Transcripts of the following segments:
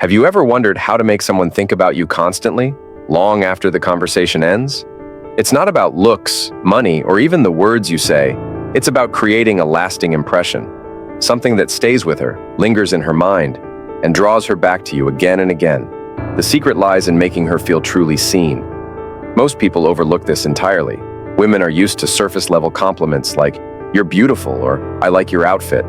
Have you ever wondered how to make someone think about you constantly, long after the conversation ends? It's not about looks, money, or even the words you say. It's about creating a lasting impression, something that stays with her, lingers in her mind, and draws her back to you again and again. The secret lies in making her feel truly seen. Most people overlook this entirely. Women are used to surface-level compliments like, "You're beautiful," or "I like your outfit."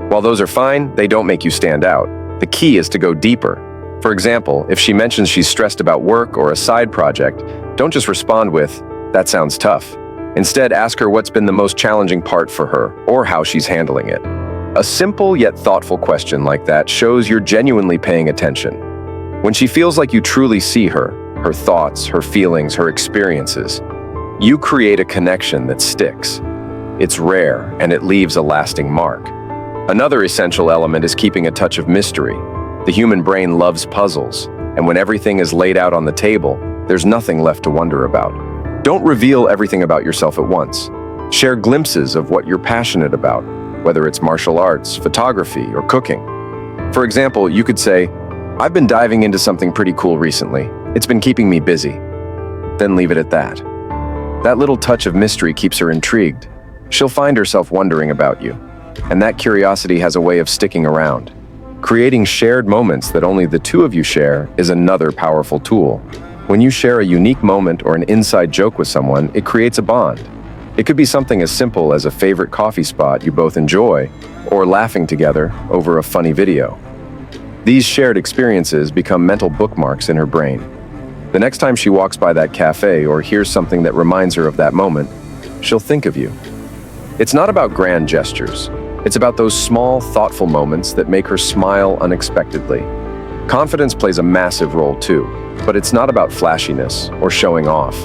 While those are fine, they don't make you stand out. The key is to go deeper. For example, if she mentions she's stressed about work or a side project, don't just respond with, "That sounds tough." Instead, ask her what's been the most challenging part for her, or how she's handling it. A simple yet thoughtful question like that shows you're genuinely paying attention. When she feels like you truly see her, her thoughts, her feelings, her experiences, you create a connection that sticks. It's rare, and it leaves a lasting mark. Another essential element is keeping a touch of mystery. The human brain loves puzzles, and when everything is laid out on the table, there's nothing left to wonder about. Don't reveal everything about yourself at once. Share glimpses of what you're passionate about, whether it's martial arts, photography, or cooking. For example, you could say, "I've been diving into something pretty cool recently. It's been keeping me busy." Then leave it at that. That little touch of mystery keeps her intrigued. She'll find herself wondering about you, and that curiosity has a way of sticking around. Creating shared moments that only the two of you share is another powerful tool. When you share a unique moment or an inside joke with someone, it creates a bond. It could be something as simple as a favorite coffee spot you both enjoy, or laughing together over a funny video. These shared experiences become mental bookmarks in her brain. The next time she walks by that cafe or hears something that reminds her of that moment, she'll think of you. It's not about grand gestures. It's about those small, thoughtful moments that make her smile unexpectedly. Confidence plays a massive role too, but it's not about flashiness or showing off.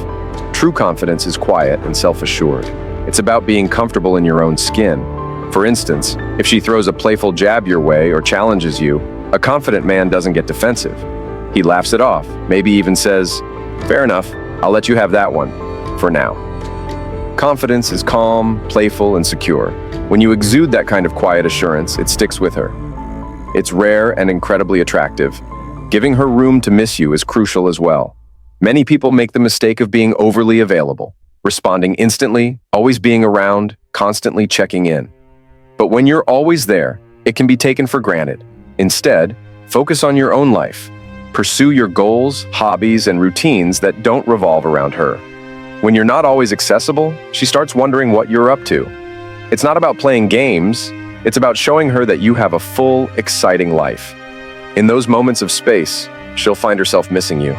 True confidence is quiet and self-assured. It's about being comfortable in your own skin. For instance, if she throws a playful jab your way or challenges you, a confident man doesn't get defensive. He laughs it off, maybe even says, "Fair enough, I'll let you have that one, for now." Confidence is calm, playful, and secure. When you exude that kind of quiet assurance, it sticks with her. It's rare and incredibly attractive. Giving her room to miss you is crucial as well. Many people make the mistake of being overly available, responding instantly, always being around, constantly checking in. But when you're always there, it can be taken for granted. Instead, focus on your own life. Pursue your goals, hobbies, and routines that don't revolve around her. When you're not always accessible, she starts wondering what you're up to. It's not about playing games, it's about showing her that you have a full, exciting life. In those moments of space, she'll find herself missing you.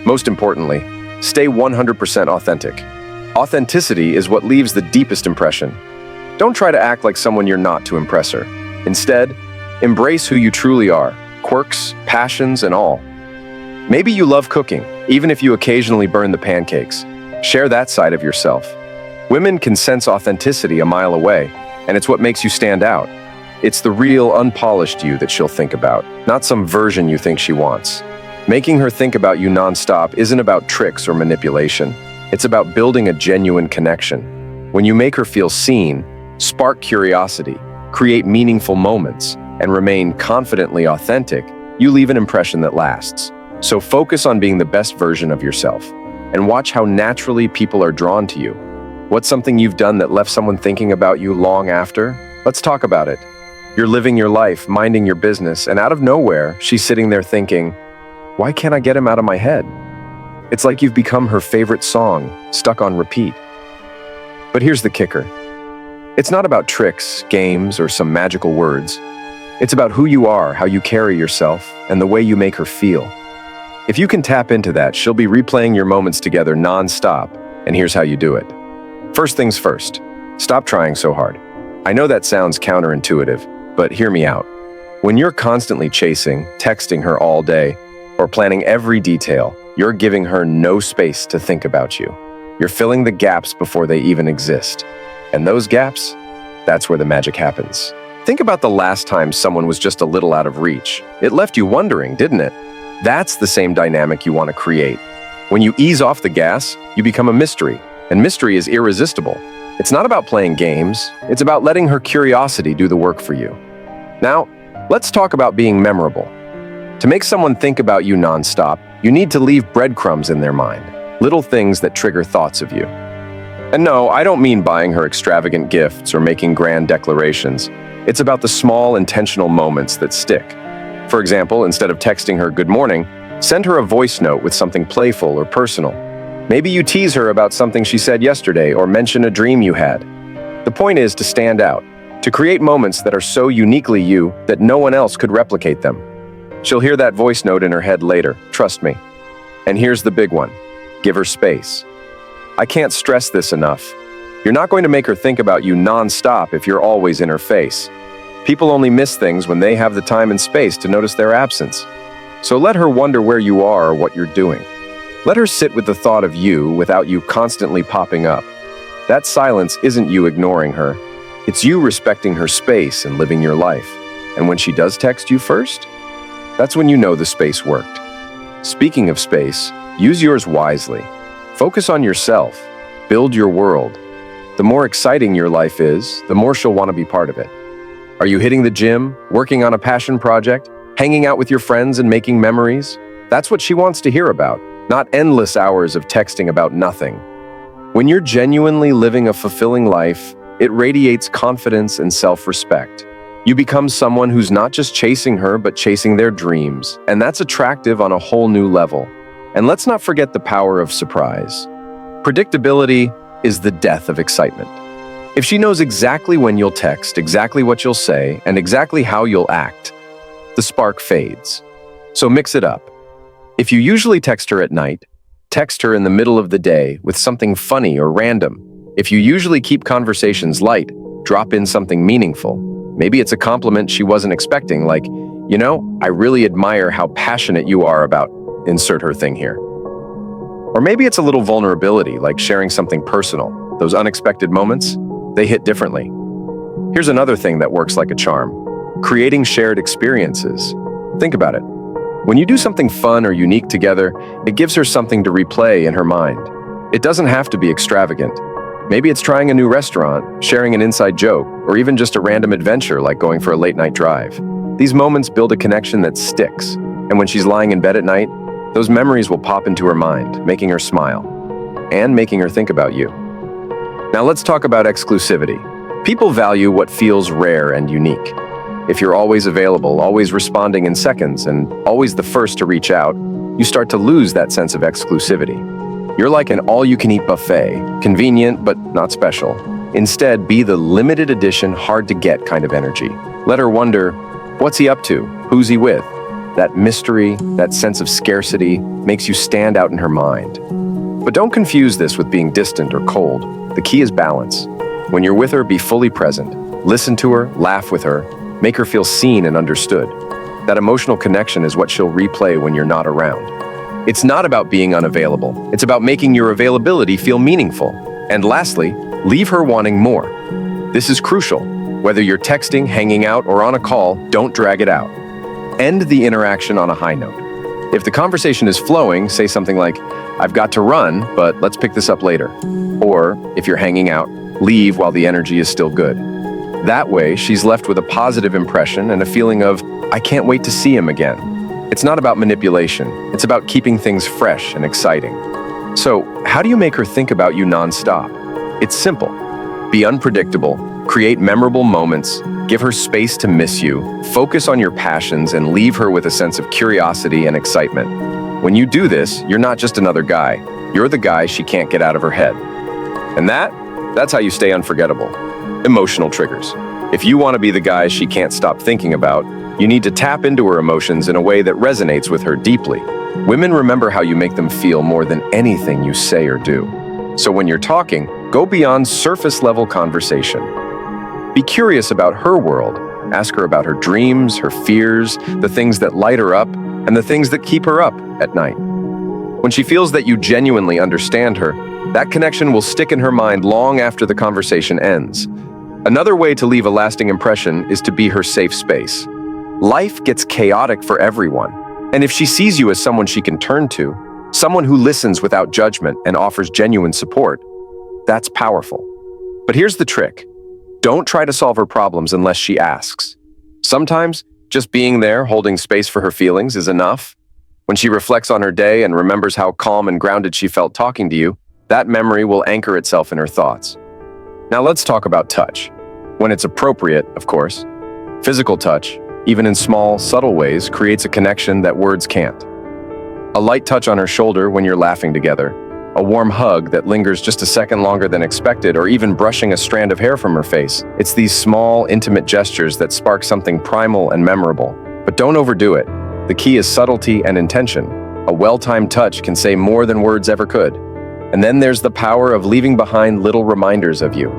Most importantly, stay 100% authentic. Authenticity is what leaves the deepest impression. Don't try to act like someone you're not to impress her. Instead, embrace who you truly are, quirks, passions, and all. Maybe you love cooking, even if you occasionally burn the pancakes. Share that side of yourself. Women can sense authenticity a mile away, and it's what makes you stand out. It's the real, unpolished you that she'll think about, not some version you think she wants. Making her think about you nonstop isn't about tricks or manipulation. It's about building a genuine connection. When you make her feel seen, spark curiosity, create meaningful moments, and remain confidently authentic, you leave an impression that lasts. So focus on being the best version of yourself, and watch how naturally people are drawn to you. What's something you've done that left someone thinking about you long after? Let's talk about it. You're living your life, minding your business, and out of nowhere, she's sitting there thinking, "Why can't I get him out of my head?" It's like you've become her favorite song, stuck on repeat. But here's the kicker. It's not about tricks, games, or some magical words. It's about who you are, how you carry yourself, and the way you make her feel. If you can tap into that, she'll be replaying your moments together non-stop, and here's how you do it. First things first, stop trying so hard. I know that sounds counterintuitive, but hear me out. When you're constantly chasing, texting her all day, or planning every detail, you're giving her no space to think about you. You're filling the gaps before they even exist. And those gaps, that's where the magic happens. Think about the last time someone was just a little out of reach. It left you wondering, didn't it? That's the same dynamic you want to create. When you ease off the gas, you become a mystery, and mystery is irresistible. It's not about playing games, it's about letting her curiosity do the work for you. Now, let's talk about being memorable. To make someone think about you nonstop, you need to leave breadcrumbs in their mind, little things that trigger thoughts of you. And no, I don't mean buying her extravagant gifts or making grand declarations. It's about the small, intentional moments that stick. For example, instead of texting her good morning, send her a voice note with something playful or personal. Maybe you tease her about something she said yesterday or mention a dream you had. The point is to stand out, to create moments that are so uniquely you that no one else could replicate them. She'll hear that voice note in her head later, trust me. And here's the big one. Give her space. I can't stress this enough. You're not going to make her think about you non-stop if you're always in her face. People only miss things when they have the time and space to notice their absence. So let her wonder where you are or what you're doing. Let her sit with the thought of you without you constantly popping up. That silence isn't you ignoring her. It's you respecting her space and living your life. And when she does text you first, that's when you know the space worked. Speaking of space, use yours wisely. Focus on yourself. Build your world. The more exciting your life is, the more she'll want to be part of it. Are you hitting the gym, working on a passion project, hanging out with your friends and making memories? That's what she wants to hear about, not endless hours of texting about nothing. When you're genuinely living a fulfilling life, it radiates confidence and self-respect. You become someone who's not just chasing her, but chasing their dreams, and that's attractive on a whole new level. And let's not forget the power of surprise. Predictability is the death of excitement. If she knows exactly when you'll text, exactly what you'll say, and exactly how you'll act, the spark fades. So mix it up. If you usually text her at night, text her in the middle of the day with something funny or random. If you usually keep conversations light, drop in something meaningful. Maybe it's a compliment she wasn't expecting, like, I really admire how passionate you are about insert her thing here. Or maybe it's a little vulnerability, like sharing something personal. Those unexpected moments, they hit differently. Here's another thing that works like a charm. Creating shared experiences. Think about it. When you do something fun or unique together, it gives her something to replay in her mind. It doesn't have to be extravagant. Maybe it's trying a new restaurant, sharing an inside joke, or even just a random adventure like going for a late-night drive. These moments build a connection that sticks, and when she's lying in bed at night, those memories will pop into her mind, making her smile, and making her think about you. Now let's talk about exclusivity. People value what feels rare and unique. If you're always available, always responding in seconds, and always the first to reach out, you start to lose that sense of exclusivity. You're like an all-you-can-eat buffet, convenient but not special. Instead, be the limited edition, hard-to-get kind of energy. Let her wonder, what's he up to? Who's he with? That mystery, that sense of scarcity, makes you stand out in her mind. But don't confuse this with being distant or cold. The key is balance. When you're with her, be fully present. Listen to her, laugh with her, make her feel seen and understood. That emotional connection is what she'll replay when you're not around. It's not about being unavailable. It's about making your availability feel meaningful. And lastly, leave her wanting more. This is crucial. Whether you're texting, hanging out, or on a call, don't drag it out. End the interaction on a high note. If the conversation is flowing, say something like, I've got to run, but let's pick this up later. Or, if you're hanging out, leave while the energy is still good. That way, she's left with a positive impression and a feeling of, I can't wait to see him again. It's not about manipulation. It's about keeping things fresh and exciting. So, how do you make her think about you nonstop? It's simple. Be unpredictable, create memorable moments, give her space to miss you, focus on your passions, and leave her with a sense of curiosity and excitement. When you do this, you're not just another guy. You're the guy she can't get out of her head. And that's how you stay unforgettable. Emotional triggers. If you want to be the guy she can't stop thinking about, you need to tap into her emotions in a way that resonates with her deeply. Women remember how you make them feel more than anything you say or do. So when you're talking, go beyond surface-level conversation. Be curious about her world. Ask her about her dreams, her fears, the things that light her up, and the things that keep her up at night. When she feels that you genuinely understand her, that connection will stick in her mind long after the conversation ends. Another way to leave a lasting impression is to be her safe space. Life gets chaotic for everyone, and if she sees you as someone she can turn to, someone who listens without judgment and offers genuine support, that's powerful. But here's the trick. Don't try to solve her problems unless she asks. Sometimes, Just being there, holding space for her feelings, is enough. When she reflects on her day and remembers how calm and grounded she felt talking to you, that memory will anchor itself in her thoughts. Now let's talk about touch. When it's appropriate, of course. Physical touch, even in small, subtle ways, creates a connection that words can't. A light touch on her shoulder when you're laughing together, a warm hug that lingers just a second longer than expected, or even brushing a strand of hair from her face. It's these small, intimate gestures that spark something primal and memorable. But don't overdo it. The key is subtlety and intention. A well-timed touch can say more than words ever could. And then there's the power of leaving behind little reminders of you.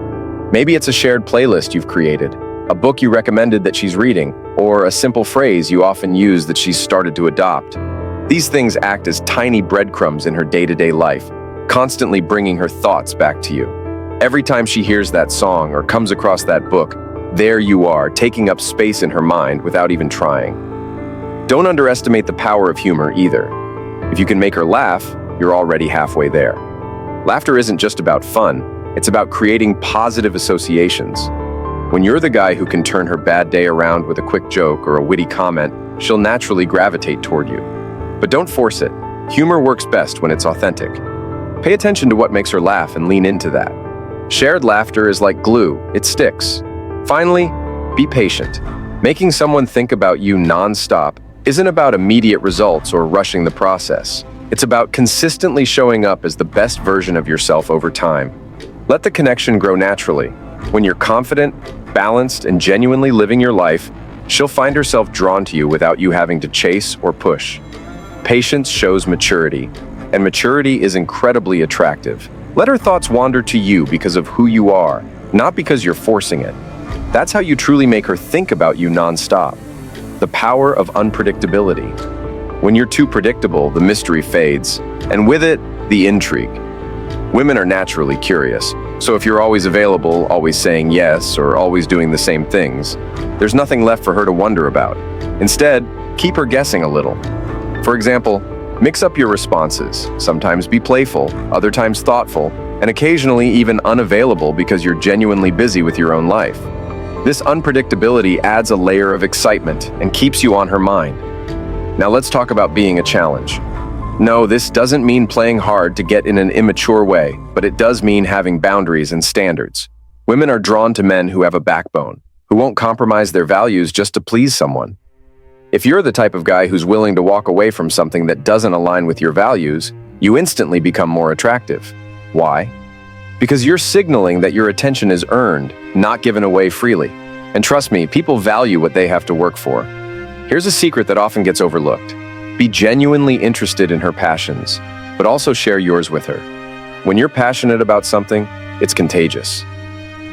Maybe it's a shared playlist you've created, a book you recommended that she's reading, or a simple phrase you often use that she's started to adopt. These things act as tiny breadcrumbs in her day-to-day life, constantly bringing her thoughts back to you. Every time she hears that song or comes across that book, there you are, taking up space in her mind without even trying. Don't underestimate the power of humor either. If you can make her laugh, you're already halfway there. Laughter isn't just about fun, it's about creating positive associations. When you're the guy who can turn her bad day around with a quick joke or a witty comment, she'll naturally gravitate toward you. But don't force it. Humor works best when it's authentic. Pay attention to what makes her laugh and lean into that. Shared laughter is like glue, it sticks. Finally, be patient. Making someone think about you non-stop isn't about immediate results or rushing the process. It's about consistently showing up as the best version of yourself over time. Let the connection grow naturally. When you're confident, balanced, and genuinely living your life, she'll find herself drawn to you without you having to chase or push. Patience shows maturity, and maturity is incredibly attractive. Let her thoughts wander to you because of who you are, not because you're forcing it. That's how you truly make her think about you non-stop. The power of unpredictability. When you're too predictable, the mystery fades, and with it, the intrigue. Women are naturally curious, so if you're always available, always saying yes, or always doing the same things, there's nothing left for her to wonder about. Instead, keep her guessing a little. For example, mix up your responses. Sometimes be playful, other times thoughtful, and occasionally even unavailable because you're genuinely busy with your own life. This unpredictability adds a layer of excitement and keeps you on her mind. Now let's talk about being a challenge. No, this doesn't mean playing hard to get in an immature way, but it does mean having boundaries and standards. Women are drawn to men who have a backbone, who won't compromise their values just to please someone. If you're the type of guy who's willing to walk away from something that doesn't align with your values, you instantly become more attractive. Why? Because you're signaling that your attention is earned, not given away freely. And trust me, people value what they have to work for. Here's a secret that often gets overlooked. Be genuinely interested in her passions, but also share yours with her. When you're passionate about something, it's contagious.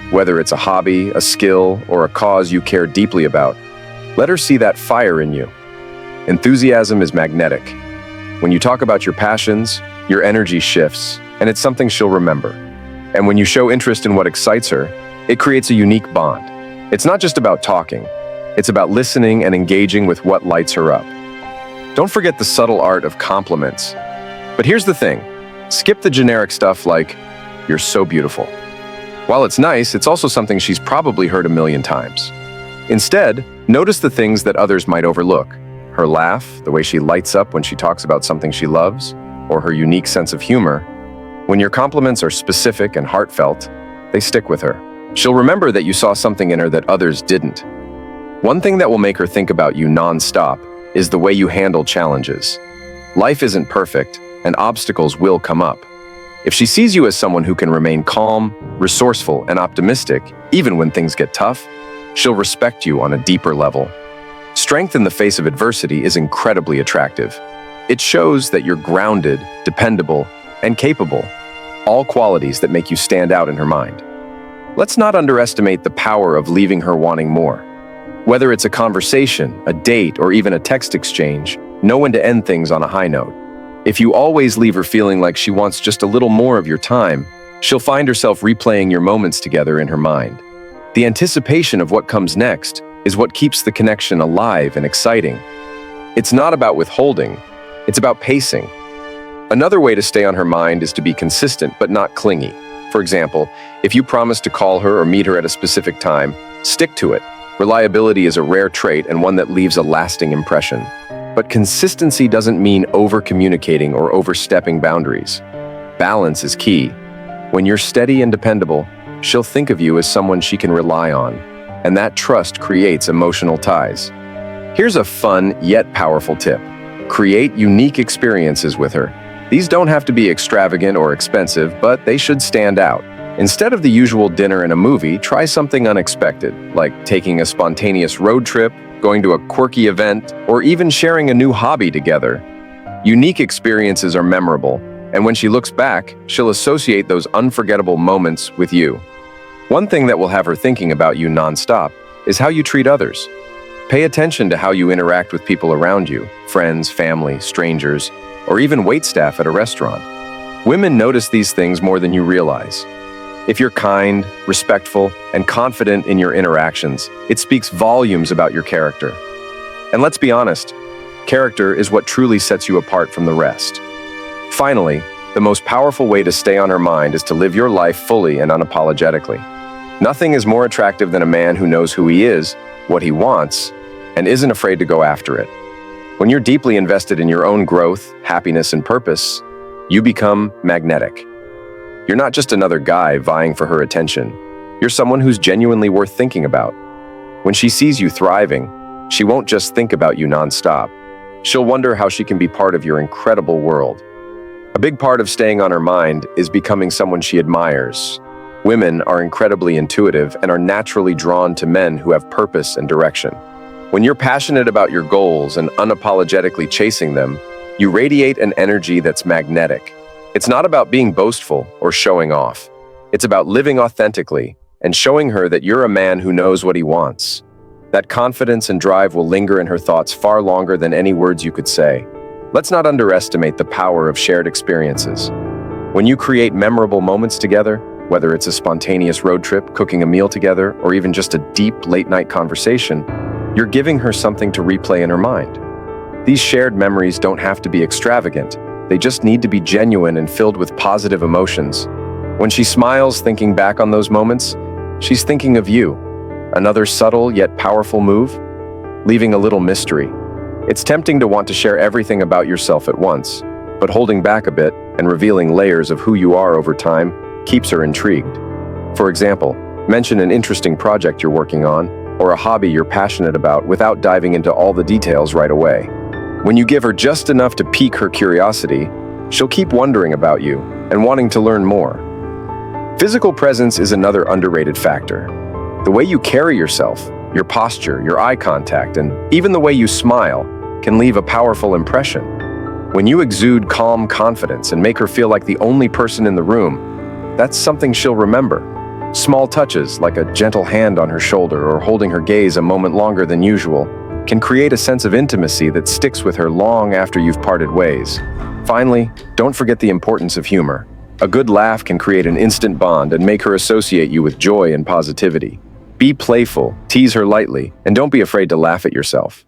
Whether it's a hobby, a skill, or a cause you care deeply about, let her see that fire in you. Enthusiasm is magnetic. When you talk about your passions, your energy shifts, and it's something she'll remember. And when you show interest in what excites her, it creates a unique bond. It's not just about talking. It's about listening and engaging with what lights her up. Don't forget the subtle art of compliments. But here's the thing. Skip the generic stuff like, "You're so beautiful." While it's nice, it's also something she's probably heard a million times. Instead, notice the things that others might overlook. Her laugh, the way she lights up when she talks about something she loves, or her unique sense of humor. When your compliments are specific and heartfelt, they stick with her. She'll remember that you saw something in her that others didn't. One thing that will make her think about you non-stop is the way you handle challenges. Life isn't perfect, and obstacles will come up. If she sees you as someone who can remain calm, resourceful, and optimistic, even when things get tough, she'll respect you on a deeper level. Strength in the face of adversity is incredibly attractive. It shows that you're grounded, dependable, and capable, all qualities that make you stand out in her mind. Let's not underestimate the power of leaving her wanting more. Whether it's a conversation, a date, or even a text exchange, know when to end things on a high note. If you always leave her feeling like she wants just a little more of your time, she'll find herself replaying your moments together in her mind. The anticipation of what comes next is what keeps the connection alive and exciting. It's not about withholding, it's about pacing. Another way to stay on her mind is to be consistent but not clingy. For example, if you promise to call her or meet her at a specific time, stick to it. Reliability is a rare trait and one that leaves a lasting impression. But consistency doesn't mean over-communicating or overstepping boundaries. Balance is key. When you're steady and dependable, she'll think of you as someone she can rely on, and that trust creates emotional ties. Here's a fun yet powerful tip. Create unique experiences with her. These don't have to be extravagant or expensive, but they should stand out. Instead of the usual dinner and a movie, try something unexpected, like taking a spontaneous road trip, going to a quirky event, or even sharing a new hobby together. Unique experiences are memorable, and when she looks back, she'll associate those unforgettable moments with you. One thing that will have her thinking about you nonstop is how you treat others. Pay attention to how you interact with people around you, friends, family, strangers, or even waitstaff at a restaurant. Women notice these things more than you realize. If you're kind, respectful, and confident in your interactions, it speaks volumes about your character. And let's be honest, character is what truly sets you apart from the rest. Finally, the most powerful way to stay on her mind is to live your life fully and unapologetically. Nothing is more attractive than a man who knows who he is, what he wants, and isn't afraid to go after it. When you're deeply invested in your own growth, happiness, and purpose, you become magnetic. You're not just another guy vying for her attention. You're someone who's genuinely worth thinking about. When she sees you thriving, she won't just think about you nonstop. She'll wonder how she can be part of your incredible world. A big part of staying on her mind is becoming someone she admires. Women are incredibly intuitive and are naturally drawn to men who have purpose and direction. When you're passionate about your goals and unapologetically chasing them, you radiate an energy that's magnetic. It's not about being boastful or showing off. It's about living authentically and showing her that you're a man who knows what he wants. That confidence and drive will linger in her thoughts far longer than any words you could say. Let's not underestimate the power of shared experiences. When you create memorable moments together, whether it's a spontaneous road trip, cooking a meal together, or even just a deep late-night conversation, you're giving her something to replay in her mind. These shared memories don't have to be extravagant. They just need to be genuine and filled with positive emotions. When she smiles thinking back on those moments, she's thinking of you. Another subtle yet powerful move, leaving a little mystery. It's tempting to want to share everything about yourself at once, but holding back a bit and revealing layers of who you are over time keeps her intrigued. For example, mention an interesting project you're working on or a hobby you're passionate about without diving into all the details right away. When you give her just enough to pique her curiosity, she'll keep wondering about you and wanting to learn more. Physical presence is another underrated factor. The way you carry yourself, your posture, your eye contact, and even the way you smile can leave a powerful impression. When you exude calm confidence and make her feel like the only person in the room, that's something she'll remember. Small touches, like a gentle hand on her shoulder or holding her gaze a moment longer than usual, can create a sense of intimacy that sticks with her long after you've parted ways. Finally, don't forget the importance of humor. A good laugh can create an instant bond and make her associate you with joy and positivity. Be playful, tease her lightly, and don't be afraid to laugh at yourself.